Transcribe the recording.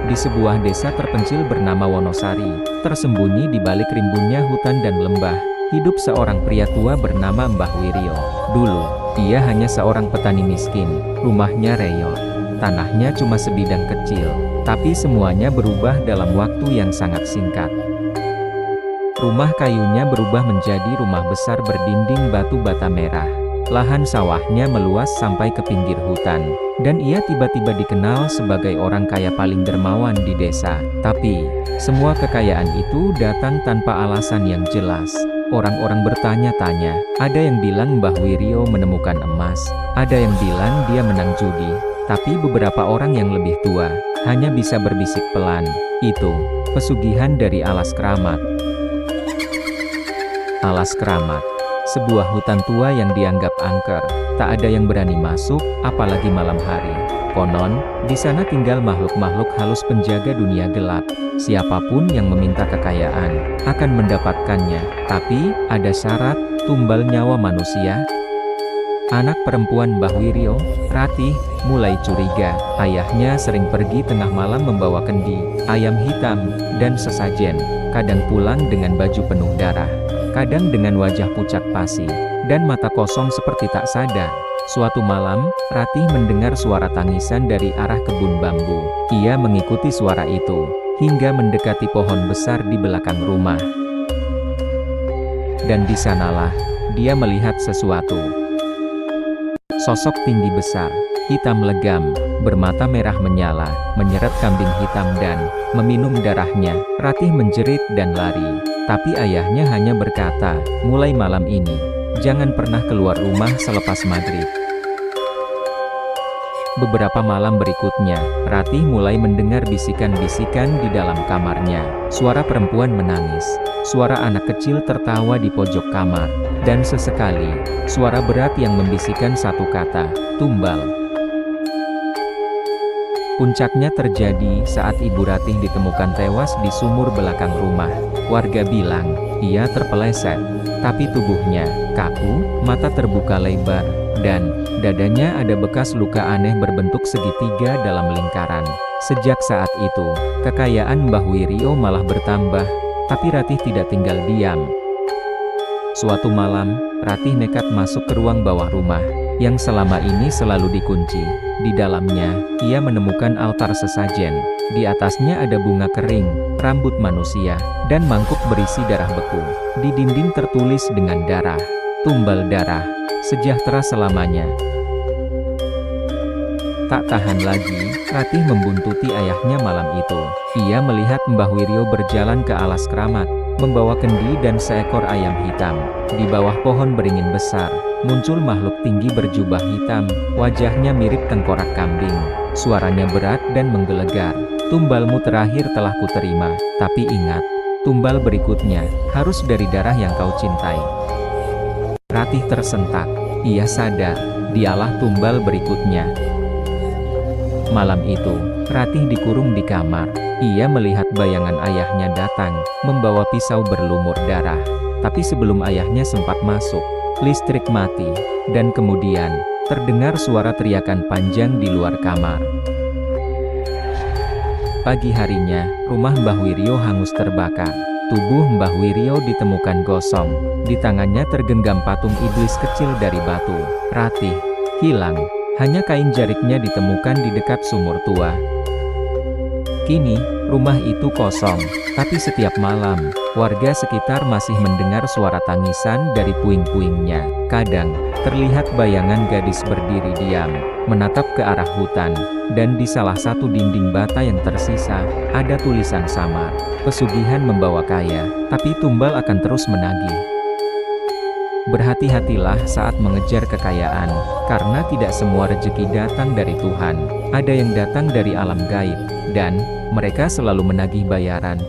Di sebuah desa terpencil bernama Wonosari, tersembunyi di balik rimbunnya hutan dan lembah, hidup seorang pria tua bernama Mbah Wiryo. Dulu, ia hanya seorang petani miskin, rumahnya reot. Tanahnya cuma sebidang kecil, tapi semuanya berubah dalam waktu yang sangat singkat. Rumah kayunya berubah menjadi rumah besar berdinding batu bata merah. Lahan sawahnya meluas sampai ke pinggir hutan, dan ia tiba-tiba dikenal sebagai orang kaya paling dermawan di desa. Tapi, semua kekayaan itu datang tanpa alasan yang jelas. Orang-orang bertanya-tanya, ada yang bilang Mbah Wiryo menemukan emas, ada yang bilang dia menang judi, tapi beberapa orang yang lebih tua, hanya bisa berbisik pelan, itu, pesugihan dari Alas Keramat. Alas Keramat, sebuah hutan tua yang dianggap angker, tak ada yang berani masuk, apalagi malam hari. Konon, di sana tinggal makhluk-makhluk halus penjaga dunia gelap. Siapapun yang meminta kekayaan, akan mendapatkannya. Tapi, ada syarat, tumbal nyawa manusia. Anak perempuan Mbah Wiryo, Ratih, mulai curiga. Ayahnya sering pergi tengah malam membawa kendi, ayam hitam, dan sesajen. Kadang pulang dengan baju penuh darah, kadang dengan wajah pucat pasi, dan mata kosong seperti tak sadar. Suatu malam, Ratih mendengar suara tangisan dari arah kebun bambu. Ia mengikuti suara itu, hingga mendekati pohon besar di belakang rumah. Dan di sanalah, dia melihat sesuatu. Sosok tinggi besar, hitam legam, bermata merah menyala, menyeret kambing hitam dan meminum darahnya. Ratih menjerit dan lari. Tapi ayahnya hanya berkata, mulai malam ini, jangan pernah keluar rumah selepas maghrib. Beberapa malam berikutnya, Ratih mulai mendengar bisikan-bisikan di dalam kamarnya. Suara perempuan menangis, suara anak kecil tertawa di pojok kamar, dan sesekali, suara berat yang membisikkan satu kata, tumbal. Puncaknya terjadi saat Ibu Ratih ditemukan tewas di sumur belakang rumah. Warga bilang, ia terpeleset, tapi tubuhnya kaku, mata terbuka lebar, dan dadanya ada bekas luka aneh berbentuk segitiga dalam lingkaran. Sejak saat itu, kekayaan Mbah Wiryo malah bertambah, tapi Ratih tidak tinggal diam. Suatu malam, Ratih nekat masuk ke ruang bawah rumah, yang selama ini selalu dikunci. Di dalamnya, ia menemukan altar sesajen. Di atasnya ada bunga kering, rambut manusia, dan mangkuk berisi darah beku. Di dinding tertulis dengan darah, tumbal darah, sejahtera selamanya. Tak tahan lagi, Ratih membuntuti ayahnya malam itu. Ia melihat Mbah Wiryo berjalan ke Alas Keramat, membawa kendi dan seekor ayam hitam. Di bawah pohon beringin besar, muncul makhluk tinggi berjubah hitam, wajahnya mirip tengkorak kambing. Suaranya berat dan menggelegar. Tumbalmu terakhir telah kuterima, tapi ingat, tumbal berikutnya, harus dari darah yang kau cintai. Ratih tersentak. Ia sadar, dialah tumbal berikutnya. Malam itu, Ratih dikurung di kamar. Ia melihat bayangan ayahnya datang, membawa pisau berlumur darah. Tapi sebelum ayahnya sempat masuk, listrik mati, dan kemudian, terdengar suara teriakan panjang di luar kamar. Pagi harinya, rumah Mbah Wiryo hangus terbakar. Tubuh Mbah Wiryo ditemukan gosong. Di tangannya tergenggam patung iblis kecil dari batu. Ratih hilang. Hanya kain jariknya ditemukan di dekat sumur tua. Kini, rumah itu kosong. Tapi setiap malam, warga sekitar masih mendengar suara tangisan dari puing-puingnya. Kadang, terlihat bayangan gadis berdiri diam, menatap ke arah hutan. Dan di salah satu dinding bata yang tersisa, ada tulisan samar. Pesugihan membawa kaya, tapi tumbal akan terus menagih. Berhati-hatilah saat mengejar kekayaan, karena tidak semua rezeki datang dari Tuhan. Ada yang datang dari alam gaib, dan mereka selalu menagih bayaran.